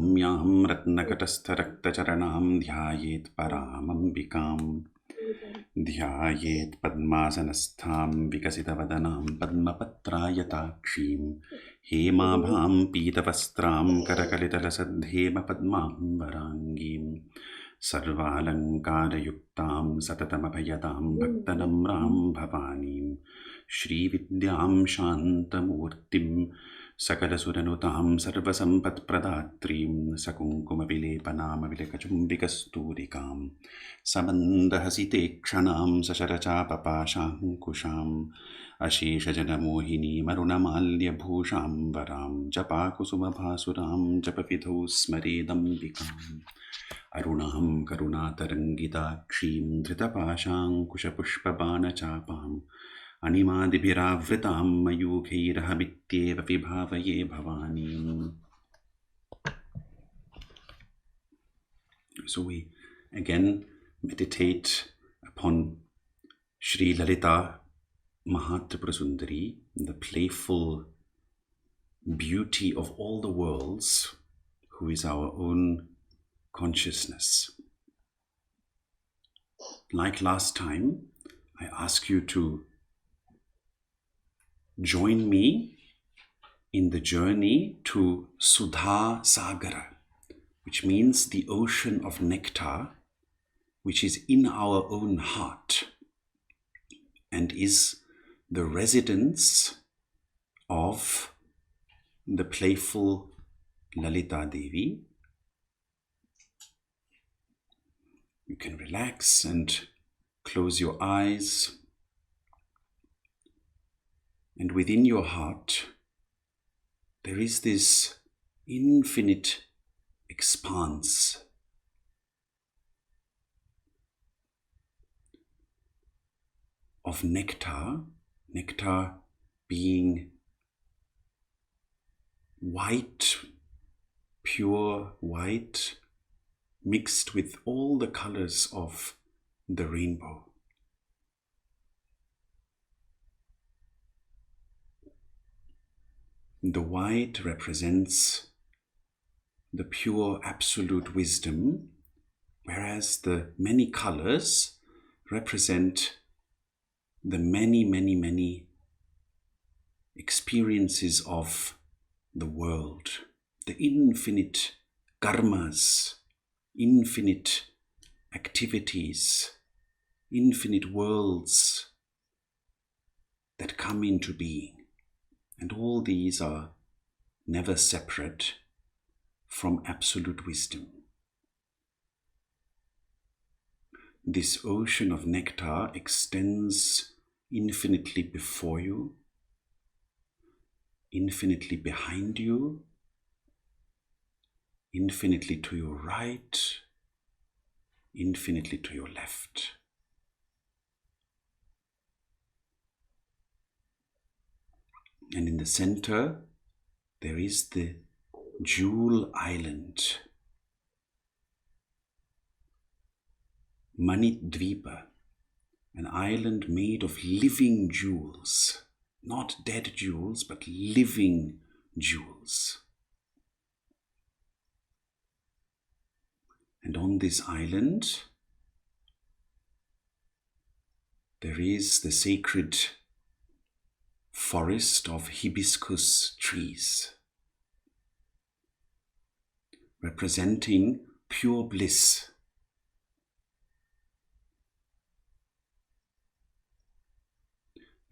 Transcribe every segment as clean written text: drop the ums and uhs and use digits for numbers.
सौम्यां रत्नकटस्थरक्तचरणां ध्यायेत् परामम्बिकाम् ध्यायेत् पद्मासनस्थां विकसितवदनां पद्मपत्रायताक्षीं हेमाभां पीतवस्त्रां करकलितलसद्धेमपद्माम्बराङ्गीं सर्वालङ्कारयुक्तां सततमभयदां भक्तनम्रां भवानीं श्रीविद्यां शान्तमूर्तिं सकलसुरनुतां सर्वसम्पत्प्रदात्रीं सकुङ्कुमविलेपनामविलकचुम्बिकस्तूरिकां समन्दहसितेक्षणां सशरचापपाशाङ्कुशाम् अशेषजनमोहिनीमरुणमाल्यभूषाम्बरां जपाकुसुमभासुरां जपविधौ स्मरेदम्बिकाम् अरुणां करुणातरङ्गिताक्षीं धृतपाशाङ्कुशपुष्पबाणचापाम् अणिमादिभिरावृतां मयूखैरहमित्येव विभावये भवानीम्. So we again meditate upon Sri Lalita Mahatripurasundari, the playful beauty of all the worlds, who is our own consciousness. Like last time, I ask you to join me in the journey to Sudha Sagara, which means the ocean of nectar, which is in our own heart and is the residence of the playful Lalita Devi. You can relax and close your eyes. And within your heart, there is this infinite expanse of nectar, nectar being white, pure white, mixed with all the colors of the rainbow. The white represents the pure absolute wisdom, whereas the many colors represent the many experiences of the world, the infinite karmas, infinite activities, infinite worlds that come into being. And all these are never separate from absolute wisdom. This ocean of nectar extends infinitely before you, infinitely behind you, infinitely to your right, infinitely to your left. And in the center, there is the jewel island, Manidvipa, an island made of living jewels, not dead jewels, but living jewels. And on this island, there is the sacred forest of hibiscus trees, representing pure bliss.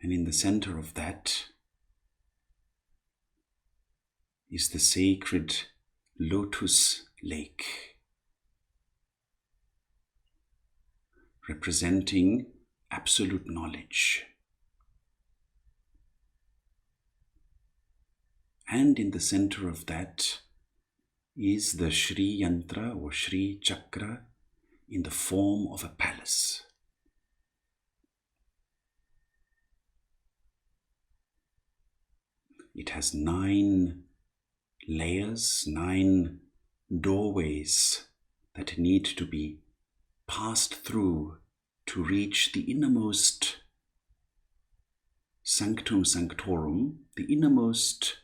And in the center of that is the sacred lotus lake, representing absolute knowledge. And in the center of that is the Shri Yantra or Shri Chakra in the form of a palace. It has 9 layers, 9 doorways that need to be passed through to reach the innermost sanctum sanctorum, the innermost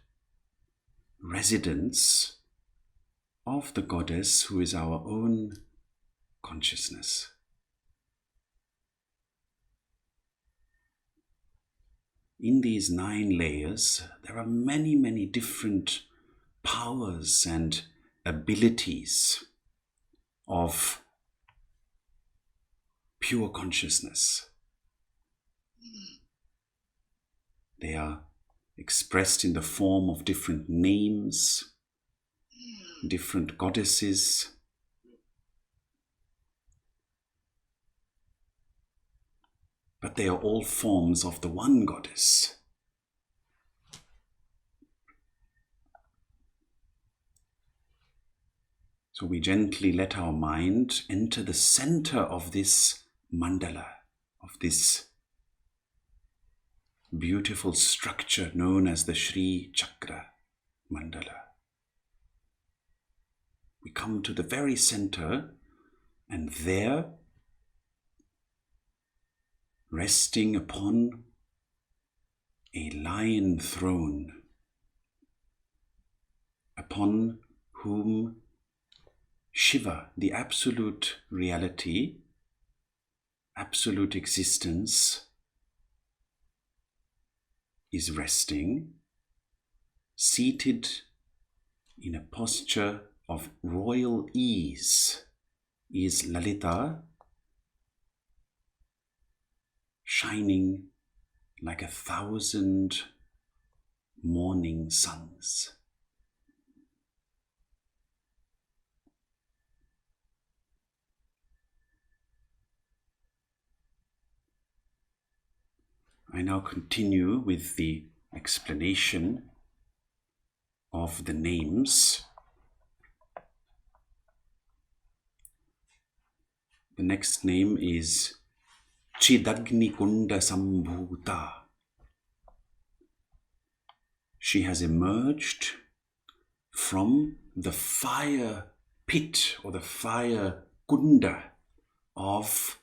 residence of the goddess who is our own consciousness. In these 9 layers, there are many, many different powers and abilities of pure consciousness. They are expressed in the form of different names, different goddesses. But they are all forms of the one goddess. So we gently let our mind enter the center of this mandala, of this beautiful structure known as the Sri Chakra mandala. We come to the very center, and there, resting upon a lion throne, upon whom Shiva, the absolute reality, absolute existence, is resting, seated in a posture of royal ease, is Lalita, shining like 1,000 morning suns. I now continue with the explanation of the names. The next name is Chidagni Kunda Sambhuta. She has emerged from the fire pit or the fire kunda of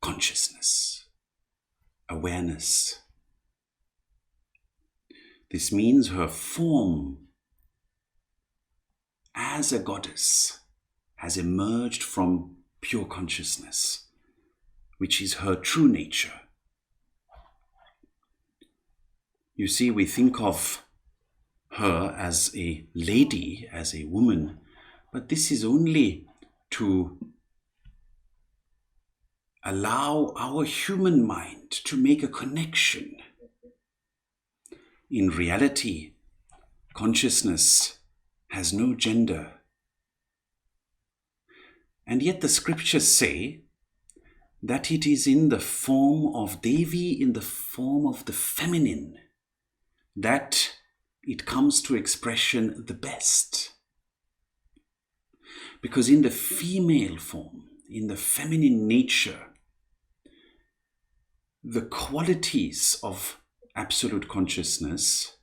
consciousness, awareness. This means her form as a goddess has emerged from pure consciousness, which is her true nature. You see, we think of her as a lady, as a woman, but this is only to allow our human mind to make a connection. In reality, consciousness has no gender. And yet the scriptures say that it is in the form of Devi, in the form of the feminine, that it comes to expression the best. Because in the female form, in the feminine nature, the qualities of absolute consciousness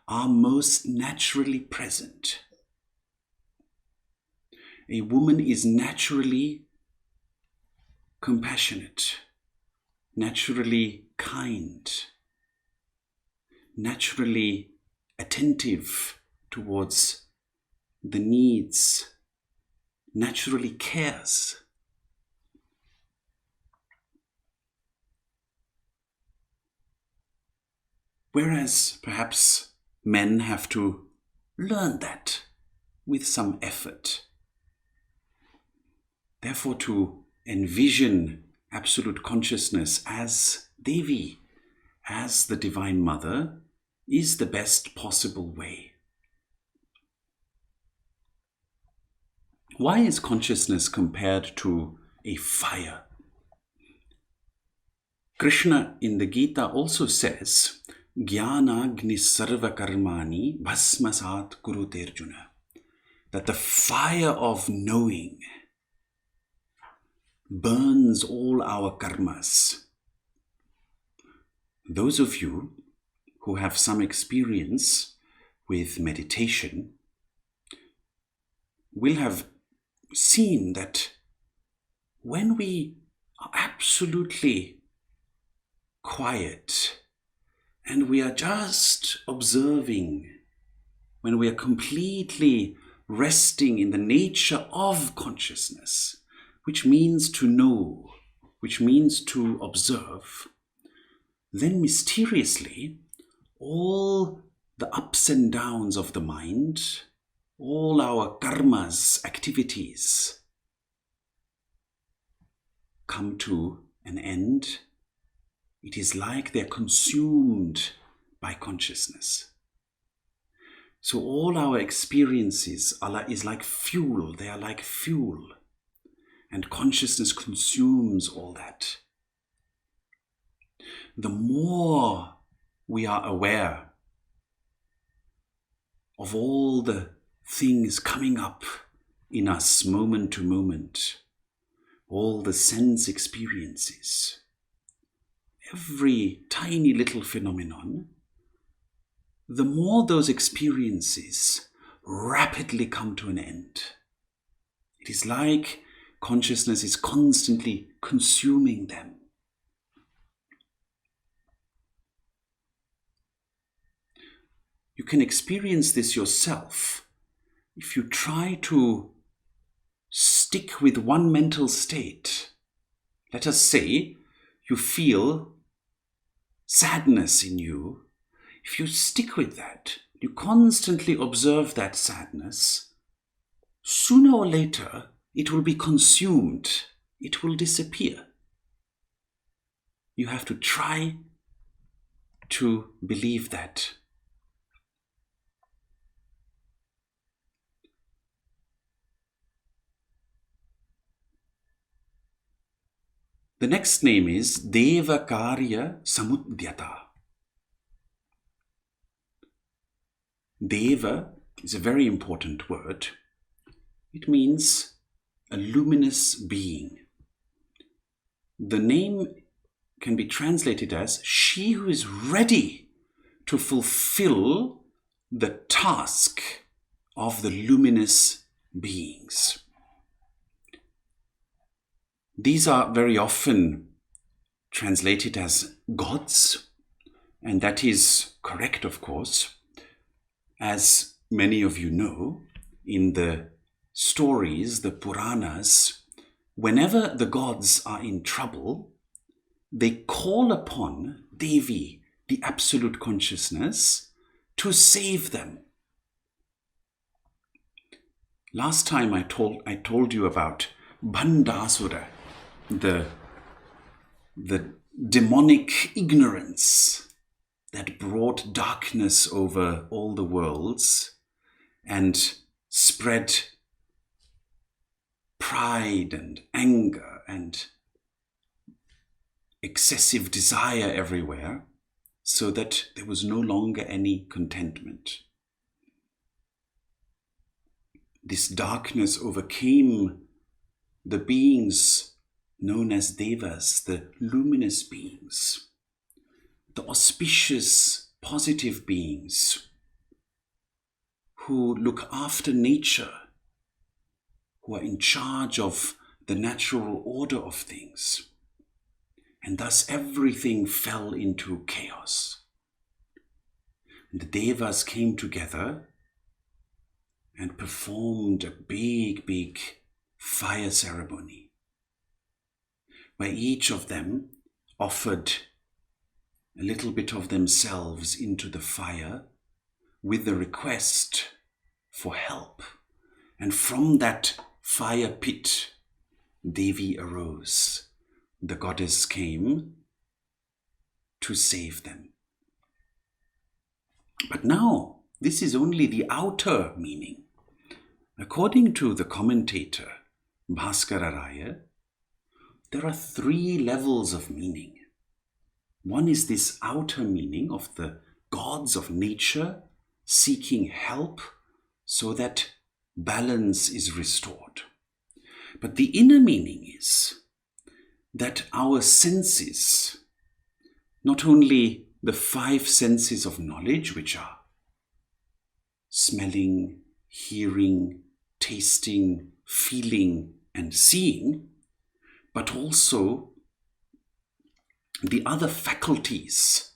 are most naturally present. A woman is naturally compassionate, naturally kind, naturally attentive towards the needs, naturally cares. Whereas perhaps men have to learn that with some effort. Therefore, to envision absolute consciousness as Devi, as the Divine Mother, is the best possible way. Why is consciousness compared to a fire? Krishna in the Gita also says, Jnana-agni sarva karmani bhasmasat kurute Arjuna, that the fire of knowing burns all our karmas. Those of you who have some experience with meditation will have seen that when we are absolutely quiet and we are just observing, when we are completely resting in the nature of consciousness, which means to know, which means to observe, then mysteriously all the ups and downs of the mind, all our karmas, activities, come to an end. It is like they're consumed by consciousness. So all our experiences is like fuel. They are like fuel. And consciousness consumes all that. The more we are aware of all the things coming up in us moment to moment, all the sense experiences, every tiny little phenomenon, the more those experiences rapidly come to an end. It is like consciousness is constantly consuming them. You can experience this yourself if you try to stick with one mental state. Let us say you feel sadness in you. If you stick with that, you constantly observe that sadness, sooner or later it will be consumed. It will disappear. You have to try to believe that. The next name is Acharya Samudhyata. Deva is a very important word. It means a luminous being. The name can be translated as she who is ready to fulfill the task of the luminous beings. These are very often translated as gods, and that is correct, of course. As many of you know, in the stories, the Puranas, whenever the gods are in trouble, they call upon Devi, the absolute consciousness, to save them. Last time I told you about Bandasura, the demonic ignorance that brought darkness over all the worlds and spread pride and anger and excessive desire everywhere, so that there was no longer any contentment. This darkness overcame the beings known as Devas, the luminous beings, the auspicious, positive beings who look after nature, who are in charge of the natural order of things. And thus everything fell into chaos. And the Devas came together and performed a big fire ceremony, where each of them offered a little bit of themselves into the fire with the request for help. And from that fire pit, Devi arose. The goddess came to save them. But now, this is only the outer meaning. According to the commentator, Bhaskararaya, there are 3 levels of meaning. One is this outer meaning of the gods of nature seeking help so that balance is restored. But the inner meaning is that our senses, not only the 5 senses of knowledge, which are smelling, hearing, tasting, feeling, and seeing, but also the other faculties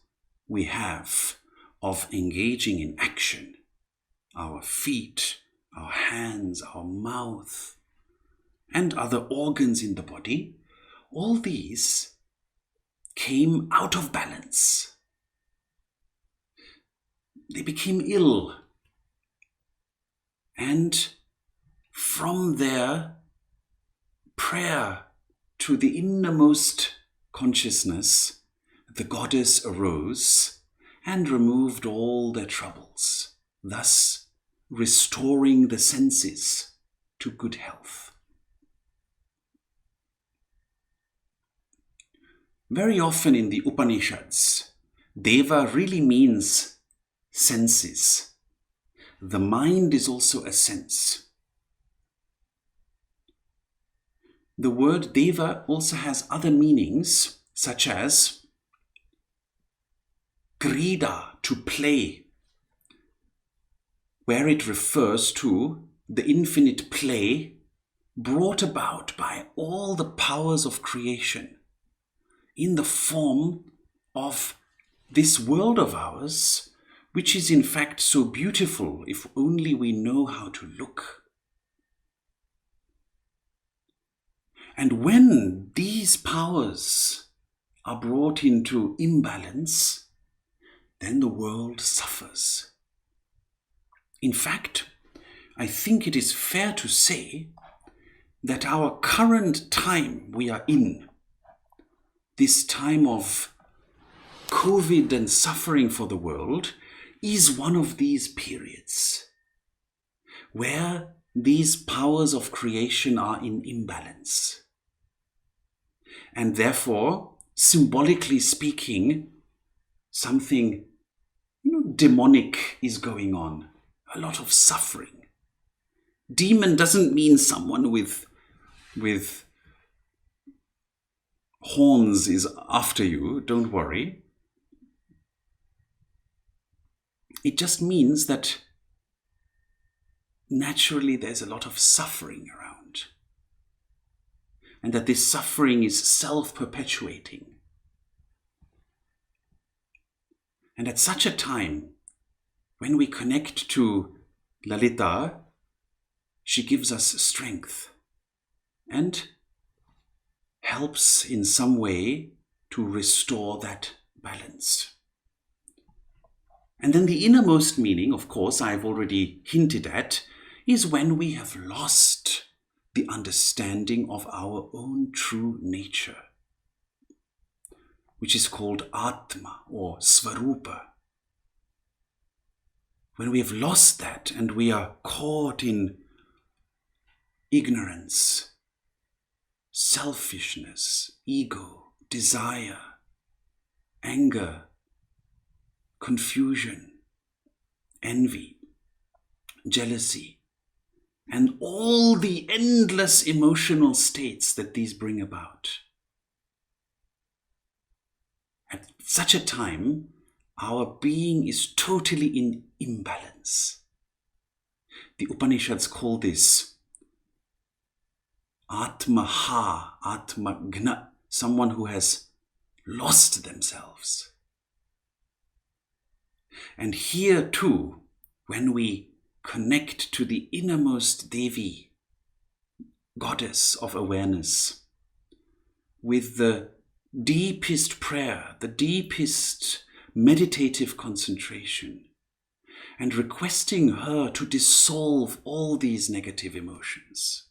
we have of engaging in action, our feet, our hands, our mouth, and other organs in the body, all these came out of balance. They became ill. And from their prayer to the innermost consciousness, the goddess arose and removed all their troubles, thus restoring the senses to good health. Very often in the Upanishads, Deva really means senses. The mind is also a sense. The word Deva also has other meanings, such as krida, to play, where it refers to the infinite play brought about by all the powers of creation in the form of this world of ours, which is in fact so beautiful if only we know how to look. And when these powers are brought into imbalance, then the world suffers. In fact, I think it is fair to say that our current time we are in, this time of COVID and suffering for the world, is one of these periods where these powers of creation are in imbalance. And therefore, symbolically speaking, something demonic is going on. A lot of suffering. Demon doesn't mean someone with horns is after you, don't worry. It just means that naturally there's a lot of suffering around. And that this suffering is self-perpetuating. And at such a time, when we connect to Lalita, she gives us strength and helps in some way to restore that balance. And then the innermost meaning, of course, I've already hinted at, is when we have lost the understanding of our own true nature, which is called Atma or Svarupa. When we have lost that and we are caught in ignorance, selfishness, ego, desire, anger, confusion, envy, jealousy, and all the endless emotional states that these bring about. At such a time, our being is totally in imbalance. The Upanishads call this Atmaha, Atmagna, someone who has lost themselves. And here too, when we connect to the innermost Devi, goddess of awareness, with the deepest prayer, the deepest meditative concentration, and requesting her to dissolve all these negative emotions,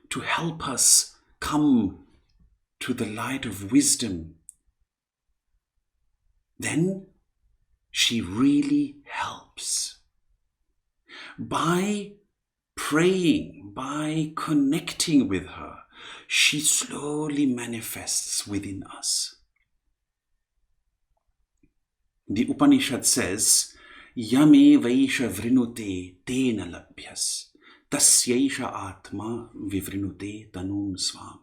to help us come to the light of wisdom, then she really helps. By praying, by connecting with her, she slowly manifests within us. The Upanishad says, Yame vaisha vrinute tena labhyas, tasyaisha atma vivrinute tanum svam.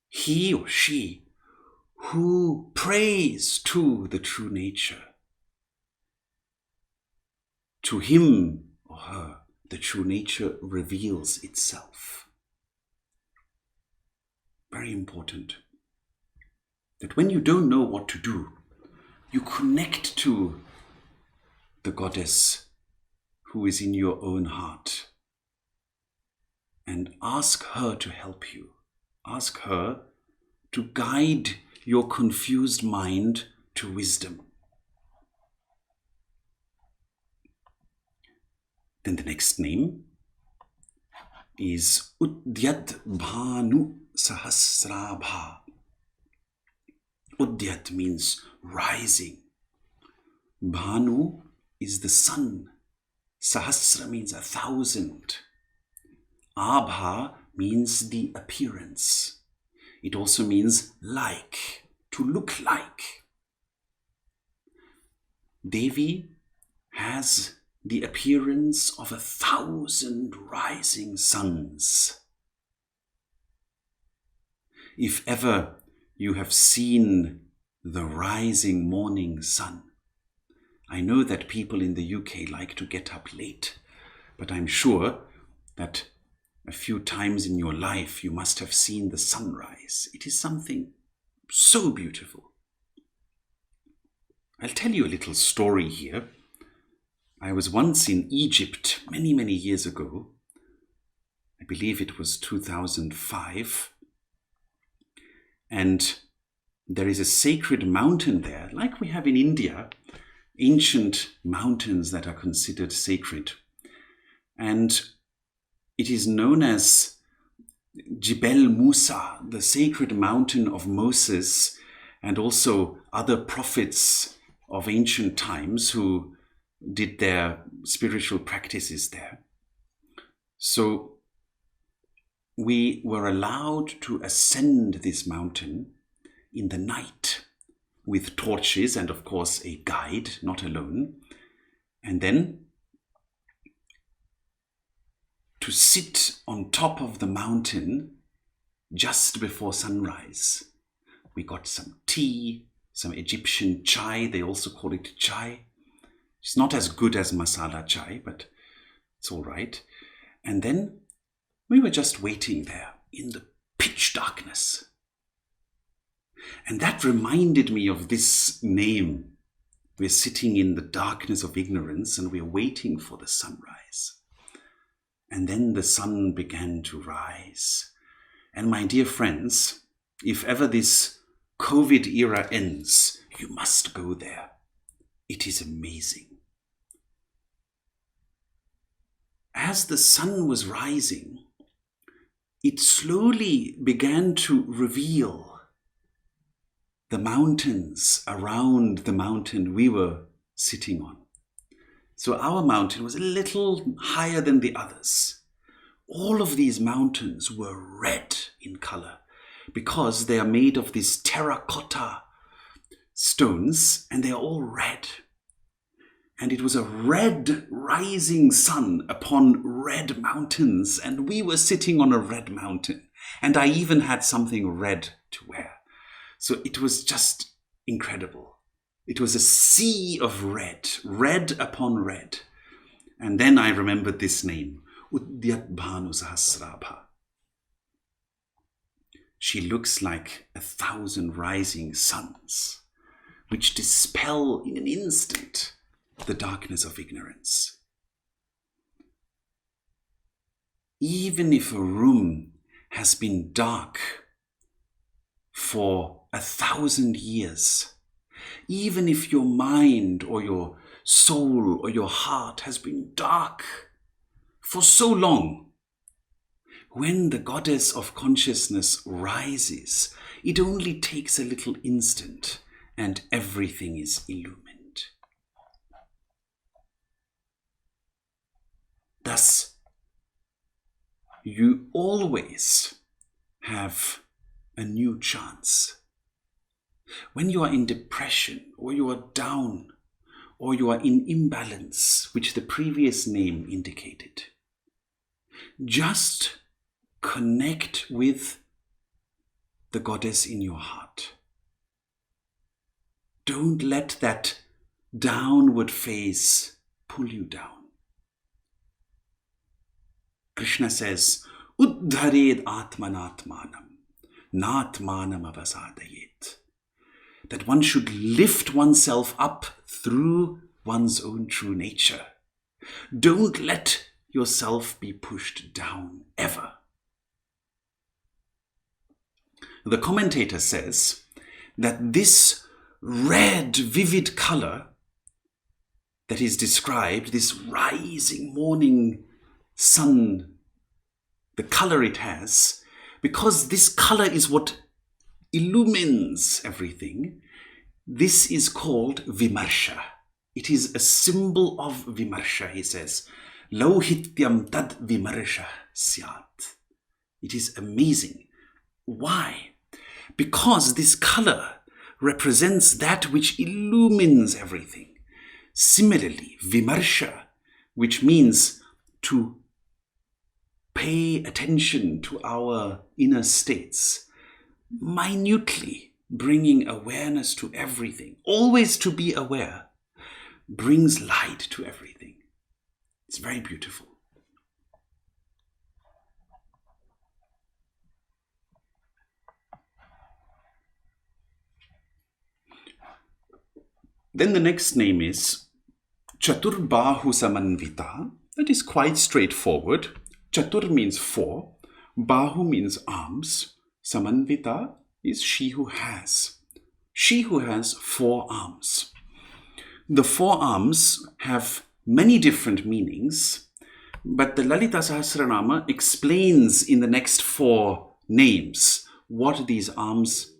He or she who prays to the true nature, to him or her, the true nature reveals itself. Very important that when you don't know what to do, you connect to the goddess who is in your own heart and ask her to help you. Ask her to guide your confused mind to wisdom. Then the next name is Vidyabhaskar. Udyat means rising. Bhanu is the sun. Sahasra means 1,000. Abha means the appearance. It also means like, to look like. Devi has the appearance of 1,000 rising suns. If ever you have seen the rising morning sun, I know that people in the UK like to get up late, but I'm sure that a few times in your life you must have seen the sunrise. It is something so beautiful. I'll tell you a little story here. I was once in Egypt many, many years ago. I believe it was 2005. And there is a sacred mountain there, like we have in India, ancient mountains that are considered sacred. And it is known as Jibel Musa, the sacred mountain of Moses, and also other prophets of ancient times who did their spiritual practices there. So we were allowed to ascend this mountain in the night with torches and, of course, a guide, not alone. And then to sit on top of the mountain just before sunrise. We got some tea, some Egyptian chai. They also call it chai. It's not as good as masala chai, but it's all right. And then we were just waiting there in the pitch darkness. And that reminded me of this name. We're sitting in the darkness of ignorance and we're waiting for the sunrise. And then the sun began to rise. And my dear friends, if ever this COVID era ends, you must go there. It is amazing. As the sun was rising, it slowly began to reveal the mountains around the mountain we were sitting on. So our mountain was a little higher than the others. All of these mountains were red in color because they are made of these terracotta stones and they are all red. And it was a red rising sun upon red mountains, and we were sitting on a red mountain, and I even had something red to wear. So it was just incredible. It was a sea of red, red upon red. And then I remembered this name, Vidyabhaskar. She looks like 1,000 rising suns, which dispel in an instant the darkness of ignorance. Even if a room has been dark for 1,000 years, even if your mind or your soul or your heart has been dark for so long, when the goddess of consciousness rises, it only takes a little instant and everything is illumined. Thus, you always have a new chance. When you are in depression, or you are down, or you are in imbalance, which the previous name indicated, just connect with the goddess in your heart. Don't let that downward phase pull you down. Krishna says, Uddhared atmanatmanam, natmanam avasadayet. That one should lift oneself up through one's own true nature. Don't let yourself be pushed down, ever. The commentator says that this red, vivid color that is described, this rising morning sun, the color it has, because this color is what illumines everything, this is called vimarsha. It is a symbol of vimarsha, he says. Lauhityam tad vimarsha syat. It is amazing. Why? Because this color represents that which illumines everything. Similarly, vimarsha, which means to pay attention to our inner states, minutely bringing awareness to everything, always to be aware, brings light to everything. It's very beautiful. Then the next name is Chaturbahu Samanvita. That is quite straightforward. Chatur means four. Bahu means arms. Samanvita is she who has. She who has four arms. The four arms have many different meanings, but the Lalita-Sahasranama explains in the next four names what these arms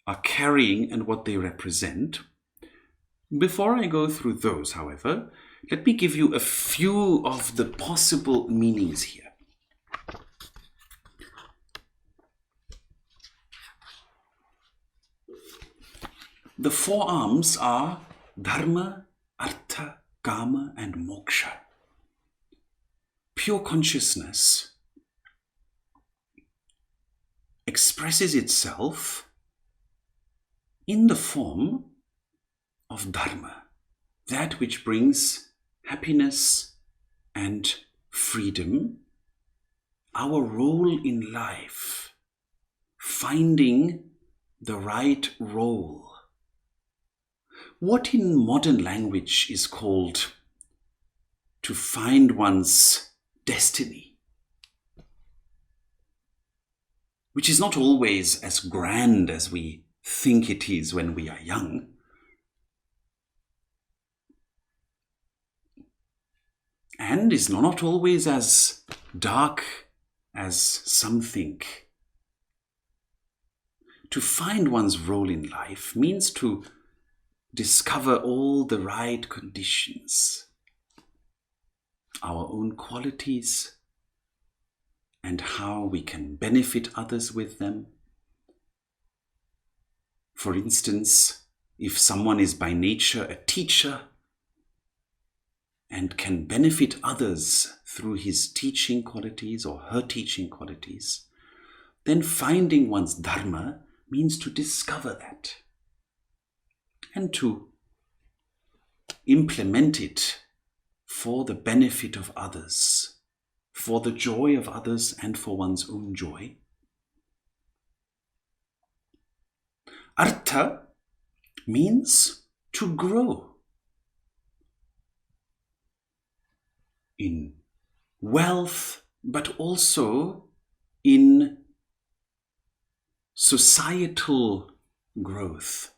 are carrying and what they represent. Before I go through those, however, let me give you a few of the possible meanings here. The four arms are dharma, artha, kama, and moksha. Pure consciousness expresses itself in the form of dharma, that which brings happiness and freedom, our role in life, finding the right role. What in modern language is called to find one's destiny, which is not always as grand as we think it is when we are young. And is not always as dark as some think. To find one's role in life means to discover all the right conditions, our own qualities, and how we can benefit others with them. For instance, if someone is by nature a teacher and can benefit others through his teaching qualities or her teaching qualities, then finding one's dharma means to discover that and to implement it for the benefit of others, for the joy of others and for one's own joy. Artha means to grow in wealth, but also in societal growth.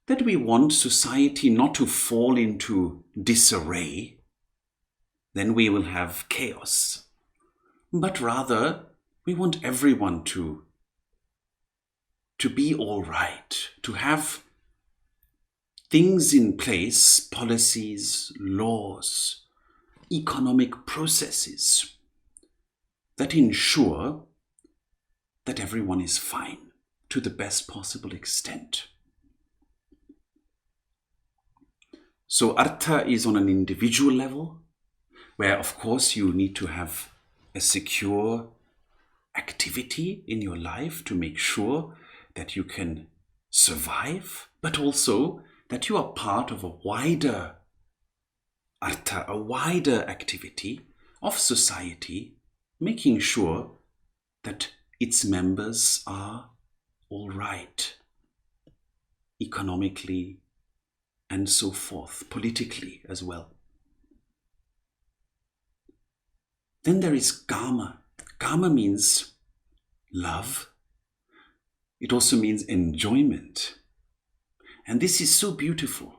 That we want society not to fall into disarray, then we will have chaos. But rather, we want everyone to be all right, to have things in place, policies, laws, economic processes that ensure that everyone is fine to the best possible extent. So artha is on an individual level, where of course you need to have a secure activity in your life to make sure that you can survive, but also that you are part of a wider artha, a wider activity of society, making sure that its members are all right, economically, and so forth, politically as well. Then there is kama. Kama means love. It also means enjoyment. And this is so beautiful.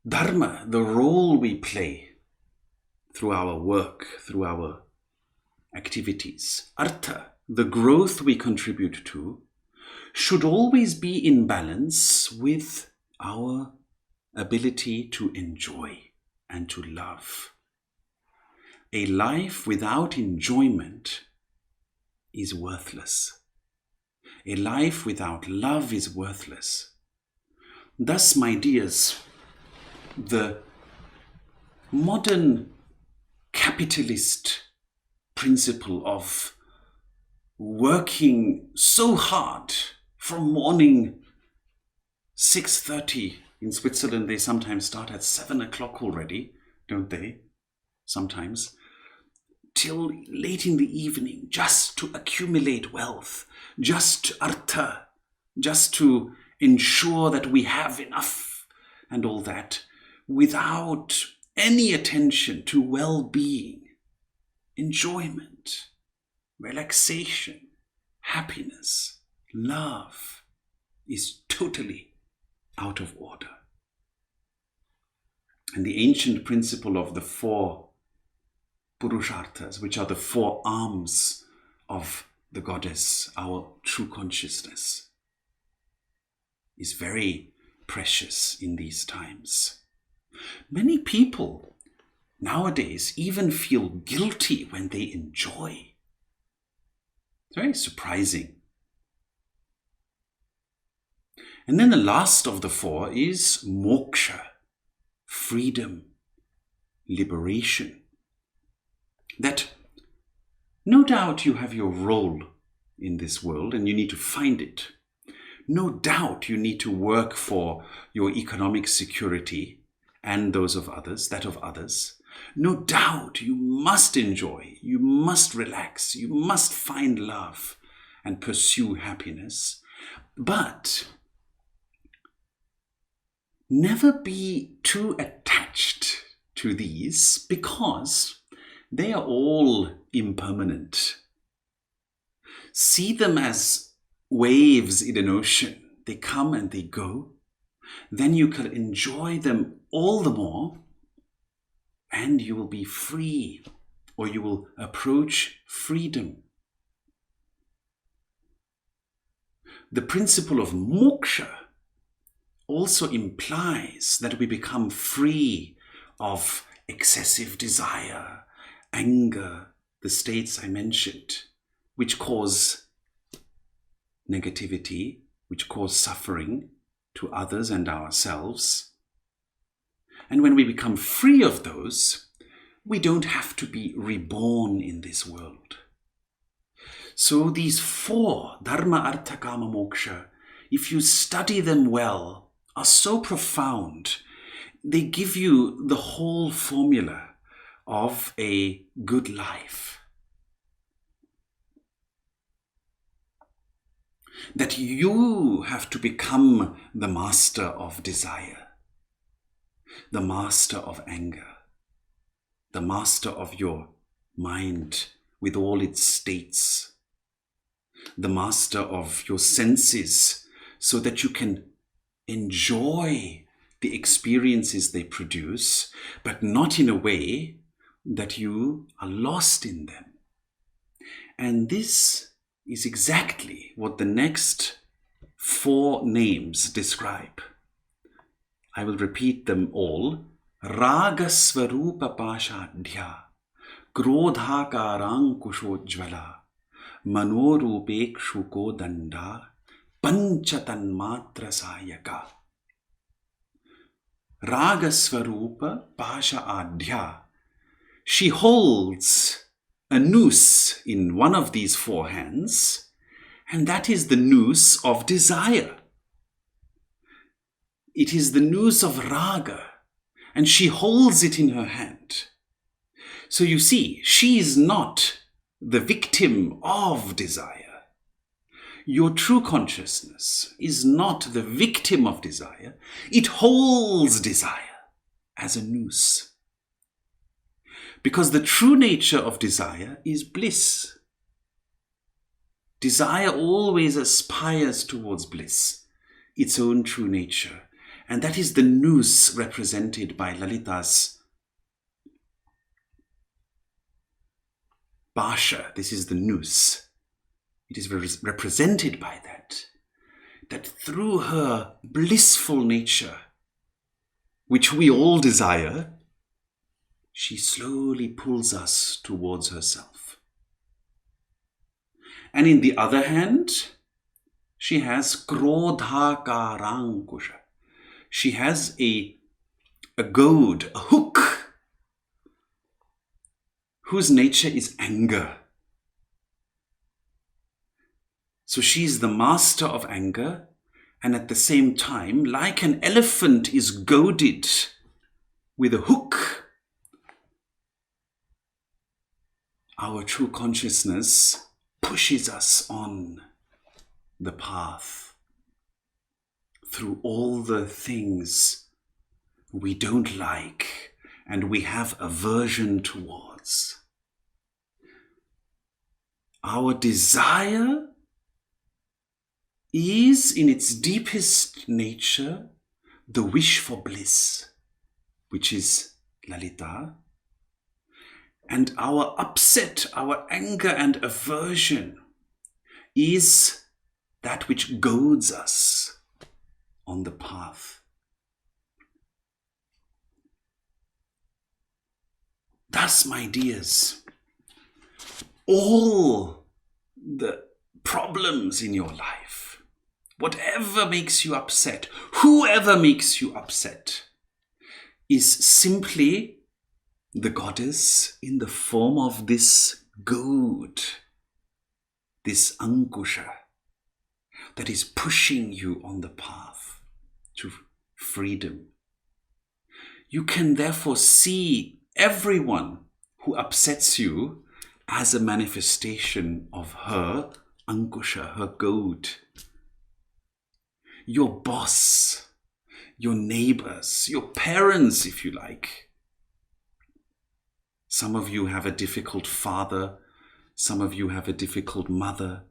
Dharma, the role we play through our work, through our activities. Artha, the growth we contribute to, should always be in balance with our ability to enjoy and to love. A life without enjoyment is worthless. A life without love is worthless. Thus, my dears, the modern capitalist principle of working so hard from morning 6:30 in Switzerland, they sometimes start at 7 o'clock already, don't they? Sometimes. Till late in the evening, just to accumulate wealth, just artha, just to ensure that we have enough and all that, without any attention to well-being, enjoyment, relaxation, happiness, love, is totally out of order. And the ancient principle of the four Purusharthas, which are the four arms of the goddess, our true consciousness, is very precious in these times. Many people nowadays even feel guilty when they enjoy. It's very surprising. And then the last of the four is moksha, freedom, liberation. That no doubt you have your role in this world and you need to find it. No doubt you need to work for your economic security and those of others, that of others. No doubt you must enjoy, you must relax, you must find love and pursue happiness. But never be too attached to these, because they are all impermanent. See them as waves in an ocean. They come and they go. Then you can enjoy them all the more, and you will be free, or you will approach freedom. The principle of moksha also implies that we become free of excessive desire, anger, the states I mentioned, which cause negativity, which cause suffering to others and ourselves. And when we become free of those, we don't have to be reborn in this world. So these four, dharma, artha, kama, moksha, if you study them well, are so profound. They give you the whole formula of a good life. That you have to become the master of desire, the master of anger, the master of your mind with all its states, the master of your senses, so that you can enjoy the experiences they produce, but not in a way that you are lost in them. And this is exactly what the next four names describe. I will repeat them all. Raga Svarupa Pashadhya, Krodhakaran Kushojvala, Manorupekshu Kodanda, Panchatan Matra Sayaka. Raga Svarupa Pashadhya. She holds a noose in one of these four hands, and that is the noose of desire. It is the noose of raga, and she holds it in her hand. So you see, she is not the victim of desire. Your true consciousness is not the victim of desire. It holds desire as a noose. Because the true nature of desire is bliss. Desire always aspires towards bliss, its own true nature. And that is the noose represented by Lalita's Bhasha. This is the noose. It is represented by that through her blissful nature, which we all desire, she slowly pulls us towards herself. And in the other hand, she has Krodhakarankusha. She has a goad, a hook, whose nature is anger. So she's the master of anger, and at the same time, like an elephant is goaded with a hook, our true consciousness pushes us on the path through all the things we don't like and we have aversion towards. Our desire is, in its deepest nature, the wish for bliss, which is Lalita. And our upset, our anger and aversion is that which goads us on the path. Thus, my dears, all the problems in your life, whatever makes you upset, whoever makes you upset, is simply the goddess in the form of this goad, this ankusha, that is pushing you on the path to freedom. You can therefore see everyone who upsets you as a manifestation of her ankusha, her goad. Your boss, your neighbors, your parents, if you like. Some of you have a difficult father, some of you have a difficult mother,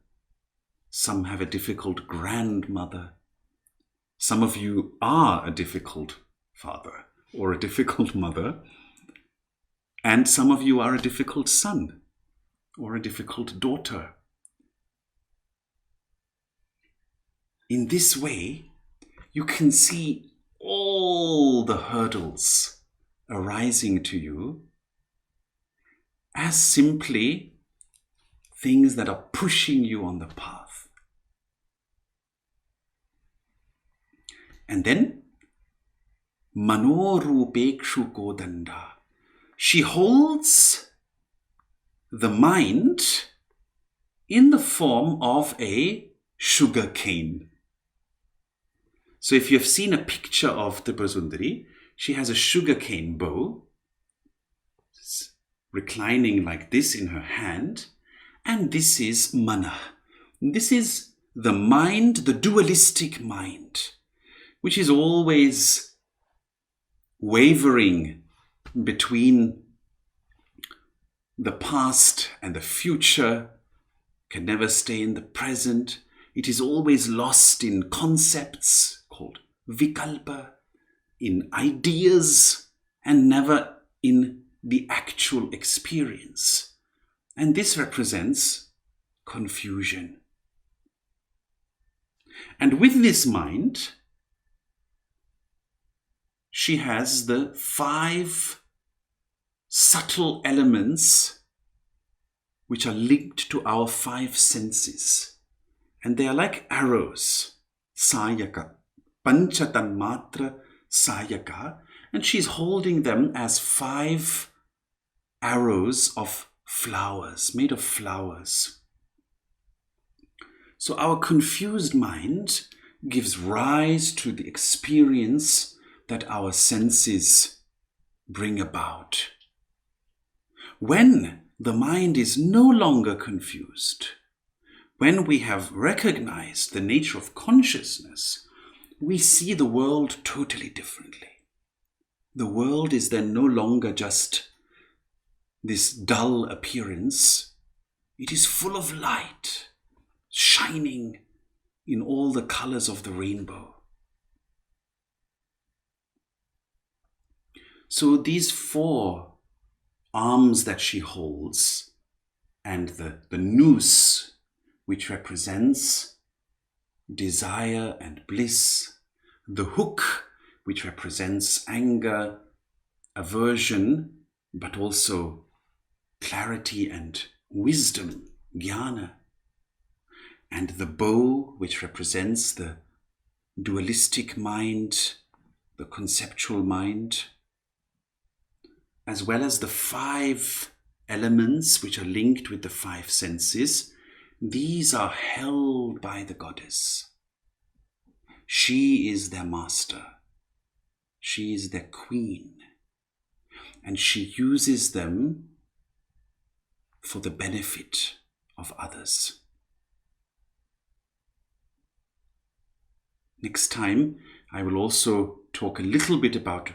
some have a difficult grandmother. Some of you are a difficult father or a difficult mother, and some of you are a difficult son or a difficult daughter. In this way, you can see all the hurdles arising to you as simply things that are pushing you on the path. And then, Manorupekshu Kodanda. She holds the mind in the form of a sugar cane. So if you have seen a picture of Tripura Sundari, she has a sugar cane bow, reclining like this in her hand, and this is mana. This is the mind, the dualistic mind, which is always wavering between the past and the future, can never stay in the present. It is always lost in concepts called vikalpa, in ideas, and never in the actual experience. And this represents confusion. And with this mind, she has the 5 subtle elements which are linked to our 5 senses. And they are like arrows, sayaka, panchatanmatra sayaka, and she's holding them as 5 arrows of flowers, made of flowers. So our confused mind gives rise to the experience that our senses bring about. When the mind is no longer confused, when we have recognized the nature of consciousness, we see the world totally differently. The world is then no longer just this dull appearance, it is full of light, shining in all the colors of the rainbow. So these 4 arms that she holds, and the noose, which represents desire and bliss, the hook, which represents anger, aversion, but also clarity and wisdom, jnana, and the bow, which represents the dualistic mind, the conceptual mind, as well as the 5 elements which are linked with the 5 senses. These are held by the goddess. She is their master. She is their queen. And she uses them for the benefit of others. Next time, I will also talk a little bit about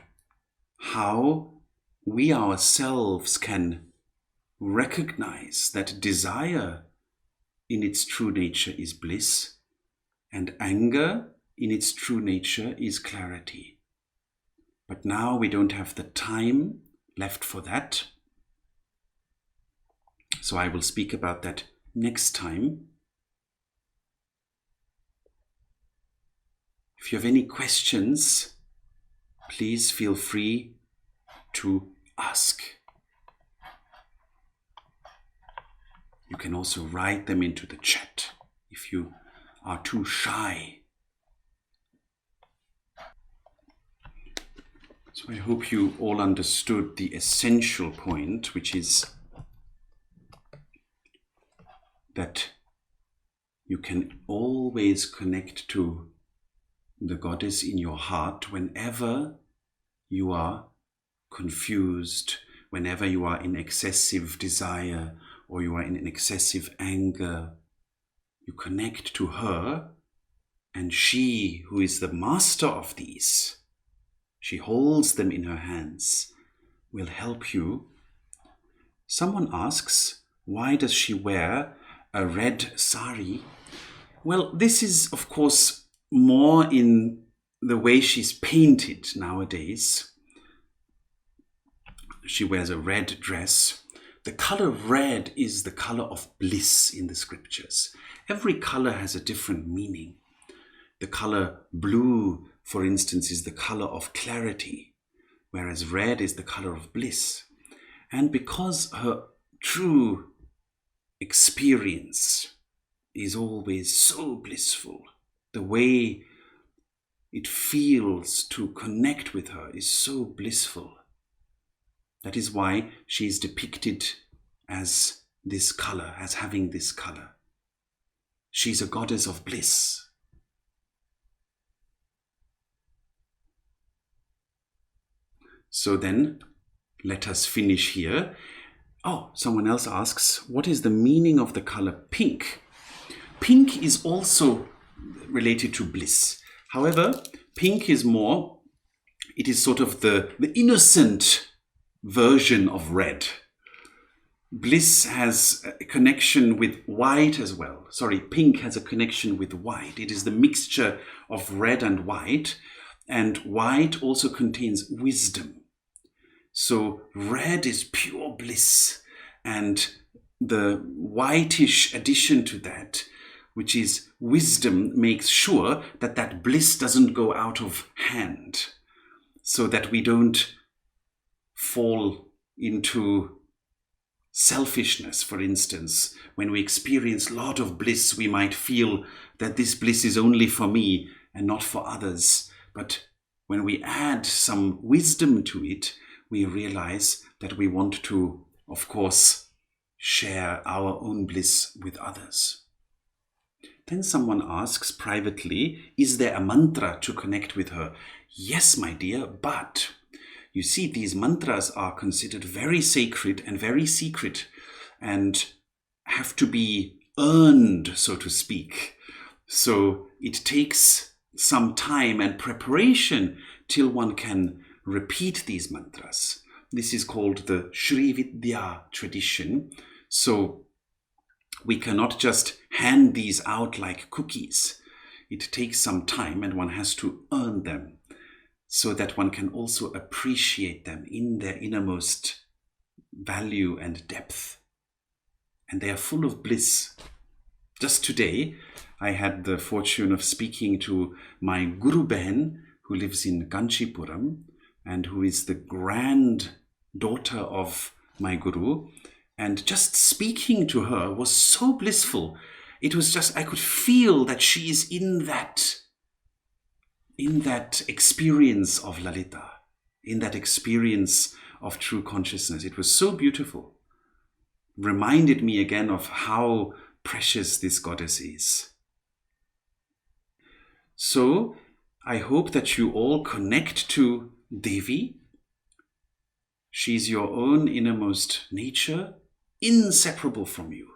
how we ourselves can recognize that desire in its true nature is bliss, and anger in its true nature is clarity. But now we don't have the time left for that. So I will speak about that next time. If you have any questions, please feel free to ask. You can also write them into the chat if you are too shy. So I hope you all understood the essential point, which is that you can always connect to the goddess in your heart whenever you are confused, whenever you are in excessive desire or you are in an excessive anger. You connect to her, and she, who is the master of these, she holds them in her hands, will help you. Someone asks, why does she wear a red sari? Well, this is, of course, more in the way she's painted nowadays. She wears a red dress. The color red is the color of bliss in the scriptures. Every color has a different meaning. The color blue, for instance, is the color of clarity, whereas red is the color of bliss. And because her true experience is always so blissful, the way it feels to connect with her is so blissful. That is why she is depicted as this color, as having this color. She's a goddess of bliss. So then, let us finish here. Oh, someone else asks, what is the meaning of the color pink? Pink is also related to bliss. However, pink is more, it is sort of the innocent version of red. Bliss has a connection with white as well. Sorry, pink has a connection with white. It is the mixture of red and white also contains wisdom. So red is pure bliss, and the whitish addition to that, which is wisdom, makes sure that that bliss doesn't go out of hand, so that we don't fall into selfishness. For instance, when we experience a lot of bliss, we might feel that this bliss is only for me and not for others. But when we add some wisdom to it, we realize that we want to, of course, share our own bliss with others. Then someone asks privately, is there a mantra to connect with her? Yes, my dear, but you see, these mantras are considered very sacred and very secret and have to be earned, so to speak. So it takes some time and preparation till one can repeat these mantras. This is called the Sri Vidya tradition. So we cannot just hand these out like cookies. It takes some time and one has to earn them so that one can also appreciate them in their innermost value and depth. And they are full of bliss. Just today, I had the fortune of speaking to my Guru Behan, who lives in Kanchipuram and who is the granddaughter of my Guru. And just speaking to her was so blissful. It was just, I could feel that she is in that experience of Lalita, in that experience of true consciousness. It was so beautiful. Reminded me again of how precious this goddess is. So I hope that you all connect to Devi. She's your own innermost nature, inseparable from you,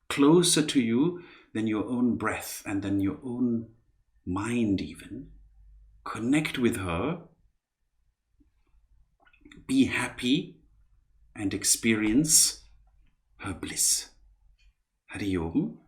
closer to you than your own breath and than your own mind even. Connect with her, be happy, and experience her bliss. Hari Om.